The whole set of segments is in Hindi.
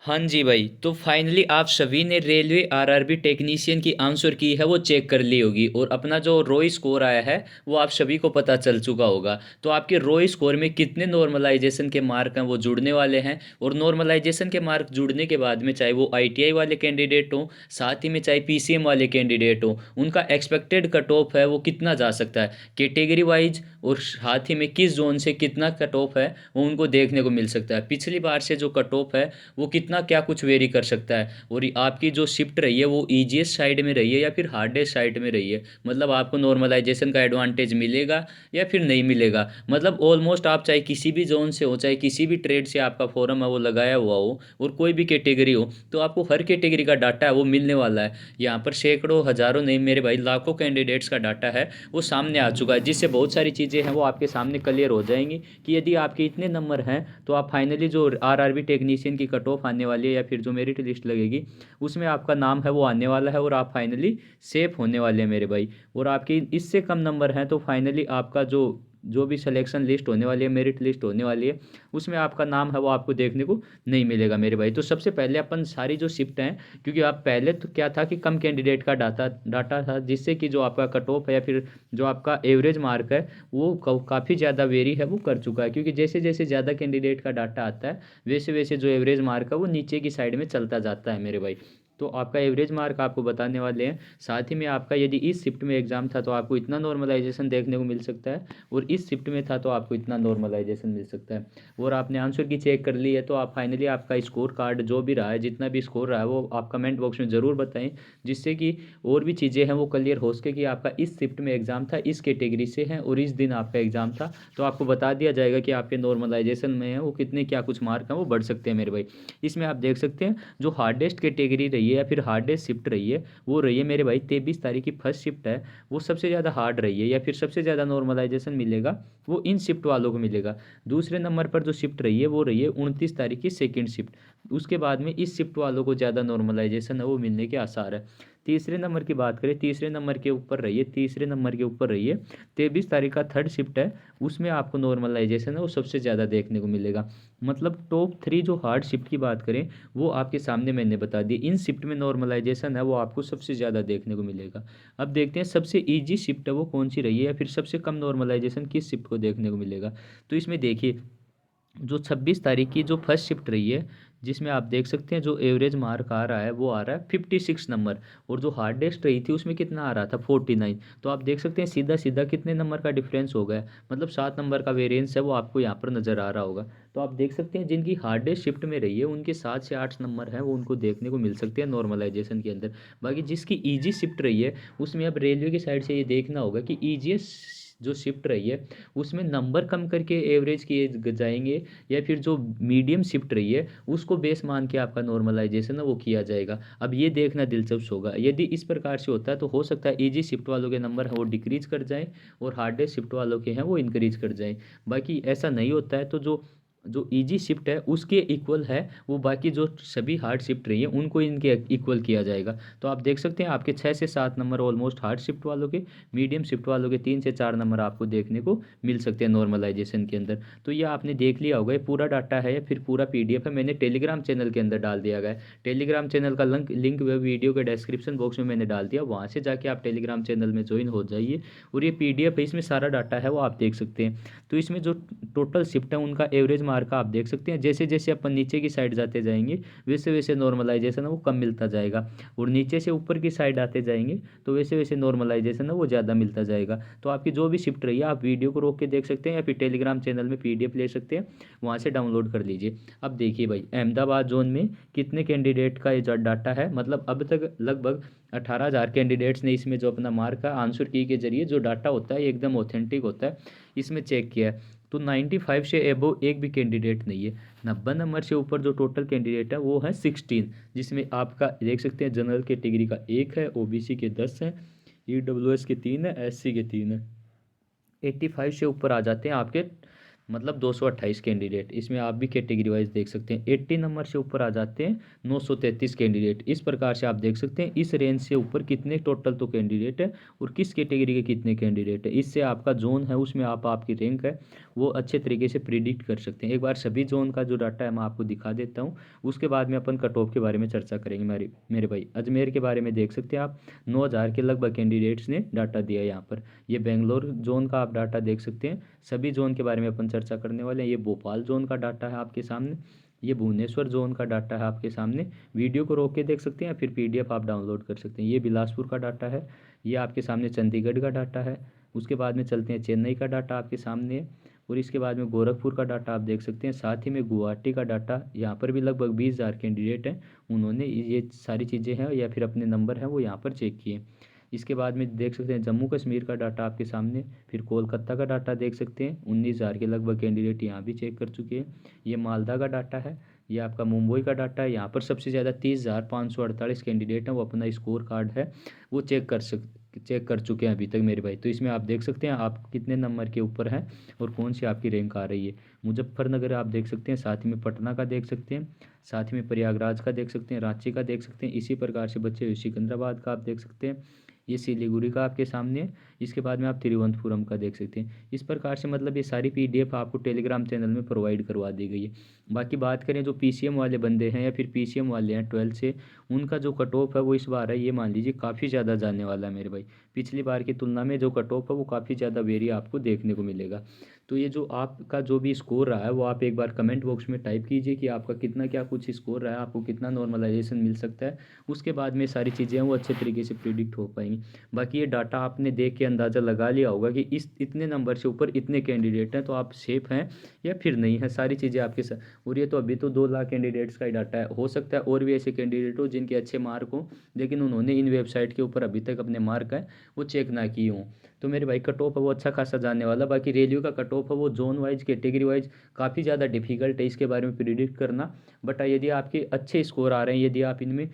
हाँ जी भाई, तो फाइनली आप सभी ने रेलवे आरआरबी टेक्नीशियन की आंसर की है वो चेक कर ली होगी, और अपना जो रोई स्कोर आया है वो आप सभी को पता चल चुका होगा। तो आपके रोई स्कोर में कितने नॉर्मलाइजेशन के मार्क हैं वो जुड़ने वाले हैं, और नॉर्मलाइजेशन के मार्क जुड़ने के बाद में चाहे वो आईटीआई वाले कैंडिडेट हों, साथ ही में चाहे पीसीएम वाले कैंडिडेट हों, उनका एक्सपेक्टेड कट ऑफ है वो कितना जा सकता है कैटेगरी वाइज, और साथ ही में किस जोन से कितना कट ऑफ है वो उनको देखने को मिल सकता है। पिछली बार से जो कट ऑफ है वो कितना क्या कुछ वेरी कर सकता है, और आपकी जो शिफ्ट रही है वो ईजीएस्ट साइड में रही है या फिर हार्डेस्ट साइड में रही है, मतलब आपको नॉर्मलाइजेशन का एडवांटेज मिलेगा या फिर नहीं मिलेगा। मतलब ऑलमोस्ट आप चाहे किसी भी जोन से हो, चाहे किसी भी ट्रेड से आपका फॉर्म है वो लगाया हुआ हो, और कोई भी कैटेगरी हो, तो आपको हर कैटेगरी का डाटा है वो मिलने वाला है। यहाँ पर सैकड़ों हज़ारों नहीं मेरे भाई लाखों कैंडिडेट्स का डाटा है वो सामने आ चुका है, जिससे बहुत सारी चीज़ें हैं वो आपके सामने क्लियर हो जाएंगी कि यदि आपके इतने नंबर हैं तो आप फाइनली जो आरआरबी टेक्नीशियन की कट ऑफ आने वाली है या फिर जो मेरिट लिस्ट लगेगी उसमें आपका नाम है वो आने वाला है, और आप फाइनली सेफ होने वाले हैं मेरे भाई। और आपके इससे कम नंबर हैं तो फाइनली आपका जो जो भी सिलेक्शन लिस्ट होने वाली है, मेरिट लिस्ट होने वाली है, उसमें आपका नाम है वो आपको देखने को नहीं मिलेगा मेरे भाई। तो सबसे पहले अपन सारी जो शिफ्ट हैं, क्योंकि आप पहले तो क्या था कि कम कैंडिडेट का डाटा डाटा था, जिससे कि जो आपका कट ऑफ है या फिर जो आपका एवरेज मार्क है वो काफ़ी ज़्यादा वेरी है वो कर चुका है, क्योंकि जैसे जैसे ज़्यादा कैंडिडेट का डाटा आता है वैसे वैसे जो एवरेज मार्क है वो नीचे की साइड में चलता जाता है मेरे भाई। तो आपका एवरेज मार्क आपको बताने वाले हैं, साथ ही में आपका यदि इस शिफ्ट में एग्ज़ाम था तो आपको इतना नॉर्मलाइजेशन देखने को मिल सकता है, और इस शिफ्ट में था तो आपको इतना नॉर्मलाइजेशन मिल सकता है। और आपने आंसर की चेक कर ली है तो आप फाइनली आपका स्कोर कार्ड जो भी रहा है, जितना भी स्कोर रहा है वो आप कमेंट बॉक्स में ज़रूर बताएं, जिससे कि और भी चीज़ें हैं वो क्लियर हो सके कि आपका इस शिफ्ट में एग्ज़ाम था, इस कैटेगरी से है और इस दिन आपका एग्ज़ाम था, तो आपको बता दिया जाएगा कि आपके नॉर्मलाइजेशन में है वो कितने क्या कुछ मार्क हैं वो बढ़ सकते हैं मेरे भाई। इसमें आप देख सकते हैं जो हार्डेस्ट कैटेगरी रही है या फिर हार्डेस्ट शिफ्ट रही है वो रही है मेरे भाई 23 तारीख की फर्स्ट शिफ्ट है, वो सबसे ज़्यादा हार्ड रही है या फिर सबसे ज़्यादा नॉर्मलाइजेशन मिलेगा वो इन शिफ्ट वालों को मिलेगा। दूसरे नंबर पर जो शिफ्ट रही है वो रही है 29 तारीख की सेकेंड शिफ्ट, उसके बाद में इस शिफ्ट वालों को ज़्यादा नॉर्मलाइजेशन है वो मिलने के आसार है। तीसरे नंबर की बात करें, तीसरे नंबर के ऊपर रही है, तीसरे नंबर के ऊपर रही है 23 तारीख का थर्ड शिफ्ट है, उसमें आपको नॉर्मलाइजेशन है वो सबसे ज़्यादा देखने को मिलेगा। मतलब टॉप थ्री जो हार्ड शिफ्ट की बात करें वो आपके सामने मैंने बता दी, इन शिफ्ट में नॉर्मलाइजेशन है वो आपको सबसे ज़्यादा देखने को मिलेगा। अब देखते हैं सबसे ईजी शिफ्ट है वो कौन सी रही है या फिर सबसे कम नॉर्मलाइजेशन किस शिफ्ट को देखने को मिलेगा। तो इसमें देखिए जो 26 तारीख की जो फर्स्ट शिफ्ट रही है, जिसमें आप देख सकते हैं जो एवरेज मार्क आ रहा है वो आ रहा है 56 नंबर, और जो हार्डेस्ट रही थी उसमें कितना आ रहा था 49। तो आप देख सकते हैं सीधा सीधा कितने नंबर का डिफरेंस हो गया, मतलब 7 नंबर का वेरिएंस है वो आपको यहाँ पर नज़र आ रहा होगा। तो आप देख सकते हैं जिनकी हार्डेस्ट शिफ्ट में रही है उनके 7 से 8 नंबर हैं वो उनको देखने को मिल सकते हैं नॉर्मलाइजेशन के अंदर। बाकी जिसकी ईजी शिफ्ट रही है उसमें अब रेलवे की साइड से ये देखना होगा कि ईजीएस्ट जो शिफ्ट रही है उसमें नंबर कम करके एवरेज किए जाएंगे, या फिर जो मीडियम शिफ्ट रही है उसको बेस मान के आपका नॉर्मलाइजेशन है वो किया जाएगा। अब ये देखना दिलचस्प होगा, यदि इस प्रकार से होता है तो हो सकता है इजी शिफ्ट वालों के नंबर हैं वो डिक्रीज कर जाएं और हार्डेस्ट शिफ्ट वालों के हैं वो इंक्रीज कर जाएं। बाकी ऐसा नहीं होता है तो जो जो इजी शिफ्ट है उसके इक्वल है वो बाकी जो सभी हार्ड शिफ्ट रही है उनको इनके इक्वल किया जाएगा। तो आप देख सकते हैं आपके 6 से 7 नंबर ऑलमोस्ट हार्ड शिफ्ट वालों के, मीडियम शिफ्ट वालों के 3 से 4 नंबर आपको देखने को मिल सकते हैं नॉर्मलाइजेशन के अंदर। तो ये आपने देख लिया होगा, ये पूरा डाटा है या फिर पूरा पीडीएफ है मैंने टेलीग्राम चैनल के अंदर डाल दिया गया है। टेलीग्राम चैनल का लिंक लिंक वीडियो के डिस्क्रिप्शन बॉक्स में मैंने डाल दिया, वहाँ से जाके आप टेलीग्राम चैनल में ज्वाइन हो जाइए, और ये पीडीएफ है इसमें सारा डाटा है वो आप देख सकते हैं। तो इसमें जो टोटल शिफ्ट है उनका एवरेज मार्क आप देख सकते हैं, जैसे जैसे अपन नीचे की साइड जाते जाएंगे वैसे वैसे नॉर्मलाइजेशन है वो कम मिलता जाएगा, और नीचे से ऊपर की साइड आते जाएंगे तो वैसे वैसे नॉर्मलाइजेशन है वो ज़्यादा मिलता जाएगा। तो आपकी जो भी शिफ्ट रही है आप वीडियो को रोक के देख सकते हैं या फिर टेलीग्राम चैनल में पीडीएफ ले सकते हैं, वहाँ से डाउनलोड कर लीजिए। अब देखिए भाई अहमदाबाद जोन में कितने कैंडिडेट का ये जो डाटा है, मतलब अब तक लगभग 18,000 कैंडिडेट्स ने इसमें जो अपना मार्क का आंसर की के जरिए जो डाटा होता है एकदम ऑथेंटिक होता है इसमें चेक किया है। तो 95 से एबो एक भी कैंडिडेट नहीं है। 90 नंबर से ऊपर जो टोटल कैंडिडेट है वो है 16, जिसमें आपका देख सकते हैं जनरल कैटेगरी का 1 है, ओबीसी के 10 हैं, ईडब्ल्यूएस के 3 है, एससी के 3 है। 85 से ऊपर आ जाते हैं आपके मतलब 228 कैंडिडेट। इसमें आप भी कैटेगरी वाइज देख सकते हैं 80 नंबर से ऊपर आ जाते हैं 933 कैंडिडेट। इस प्रकार से आप देख सकते हैं इस रेंज से ऊपर कितने टोटल तो कैंडिडेट है और किस कैटेगरी के कितने कैंडिडेट है। इससे आपका जोन है उसमें आप आपकी रैंक है वो अच्छे तरीके से प्रिडिक्ट कर सकते हैं। एक बार सभी जोन का जो डाटा है मैं आपको दिखा देता हूँ, उसके बाद में अपन कट ऑफ के बारे में चर्चा करेंगे। मेरे भाई अजमेर के बारे में देख सकते हैं आप, 9,000 के लगभग कैंडिडेट्स ने डाटा दिया है यहाँ पर। ये बेंगलोर जोन का आप डाटा देख सकते हैं। सभी जोन के बारे में अपन चर्चा करने वाले हैं। ये भोपाल जोन का डाटा है आपके सामने, ये भुवनेश्वर जोन का डाटा है आपके सामने। वीडियो को रोक के देख सकते हैं या फिर पीडीएफ आप डाउनलोड कर सकते हैं। ये बिलासपुर का डाटा है, ये आपके सामने चंडीगढ़ का डाटा है। उसके बाद में चलते हैं चेन्नई का डाटा आपके सामने है, और इसके बाद में गोरखपुर का डाटा आप देख सकते हैं। साथ ही में गुवाहाटी का डाटा, यहाँ पर भी लगभग 20,000 कैंडिडेट हैं, उन्होंने ये सारी चीज़ें हैं या फिर अपने नंबर हैं वो यहाँ पर चेक किए। इसके बाद में देख सकते हैं जम्मू कश्मीर का डाटा आपके सामने। फिर कोलकाता का डाटा देख सकते हैं, 19,000 के लगभग कैंडिडेट यहाँ भी चेक कर चुके हैं। ये मालदा का डाटा है, ये आपका मुंबई का डाटा है। यहाँ पर सबसे ज़्यादा 30,548 कैंडिडेट हैं, वो अपना स्कोर कार्ड है वो चेक कर चुके हैं अभी तक मेरे भाई। तो इसमें आप देख सकते हैं आप कितने नंबर के ऊपर हैं और कौन सी आपकी रैंक आ रही है। मुजफ्फरनगर आप देख सकते हैं, साथ ही में पटना का देख सकते हैं, साथ ही में प्रयागराज का देख सकते हैं, रांची का देख सकते हैं। इसी प्रकार से बच्चे सिकंदराबाद का आप देख सकते हैं, ये सिलीगुड़ी का आपके सामने है। इसके बाद में आप तिरुवनंतपुरम का देख सकते हैं। इस प्रकार से मतलब ये सारी पीडीएफ आपको टेलीग्राम चैनल में प्रोवाइड करवा दी गई है। बाकी बात करें जो पीसीएम वाले बंदे हैं या फिर पीसीएम वाले हैं 12 से, उनका जो कट ऑफ है वो इस बार है ये मान लीजिए काफ़ी ज़्यादा जाने वाला है मेरे भाई। पिछली बार की तुलना में जो कट ऑफ है वो काफ़ी ज़्यादा वेरी आपको देखने को मिलेगा। तो ये जो आपका जो भी स्कोर रहा है वो आप एक बार कमेंट बॉक्स में टाइप कीजिए कि आपका कितना क्या कुछ स्कोर रहा है, आपको कितना नॉर्मलाइजेशन मिल सकता है। उसके बाद में सारी चीज़ें हैं वो अच्छे तरीके से प्रिडिक्ट हो पाएंगी। बाकी ये डाटा आपने देख के अंदाज़ा लगा लिया होगा कि इस इतने नंबर से ऊपर इतने कैंडिडेट हैं तो आप सेफ हैं या फिर नहीं है, सारी चीज़ें आपके साथ। और ये तो अभी तो 2 लाख कैंडिडेट्स का ही डाटा है, हो सकता है और भी ऐसे कैंडिडेट हो जिनके अच्छे मार्क हो लेकिन उन्होंने इन वेबसाइट के ऊपर अभी तक अपने मार्क है वो चेक ना किए हों। तो मेरे भाई कट ऑफ है वो अच्छा खासा जाने वाला। बाकी रेलवे का कट ऑफ है वो जोन वाइज कैटेगरी वाइज काफ़ी ज़्यादा डिफिकल्ट है इसके बारे में प्रिडिक्ट करना। बट यदि आपके अच्छे स्कोर आ रहे हैं, यदि आप इनमें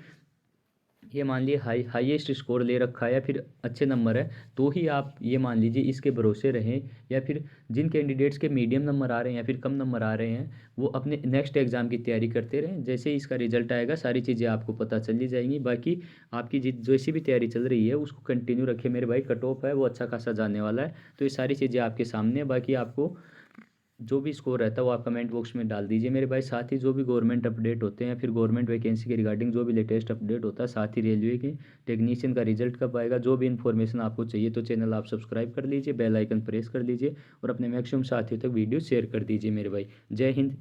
ये मान लीजिए हाईएस्ट स्कोर ले रखा है या फिर अच्छे नंबर है, तो ही आप ये मान लीजिए इसके भरोसे रहें। या फिर जिन कैंडिडेट्स के मीडियम नंबर आ रहे हैं या फिर कम नंबर आ रहे हैं वो अपने नेक्स्ट एग्ज़ाम की तैयारी करते रहें। जैसे ही इसका रिजल्ट आएगा सारी चीज़ें आपको पता चल ही जाएंगी। बाकी आपकी जैसी भी तैयारी चल रही है उसको कंटिन्यू रखें मेरे भाई, कट ऑफ है वो अच्छा खासा जाने वाला है। तो ये सारी चीज़ें आपके सामने है। बाकी आपको जो भी स्कोर रहता है वो आप कमेंट बॉक्स में डाल दीजिए मेरे भाई। साथ ही जो भी गवर्नमेंट अपडेट होते हैं फिर गवर्नमेंट वैकेंसी के रिगार्डिंग जो भी लेटेस्ट अपडेट होता है, साथ ही रेलवे के टेक्नीशियन का रिजल्ट कब आएगा, जो भी इन्फॉर्मेशन आपको चाहिए तो चैनल आप सब्सक्राइब कर लीजिए, बेल आइकन प्रेस कर लीजिए और अपने मैक्सिमम साथियों तक वीडियो शेयर कर दीजिए मेरे भाई। जय हिंद।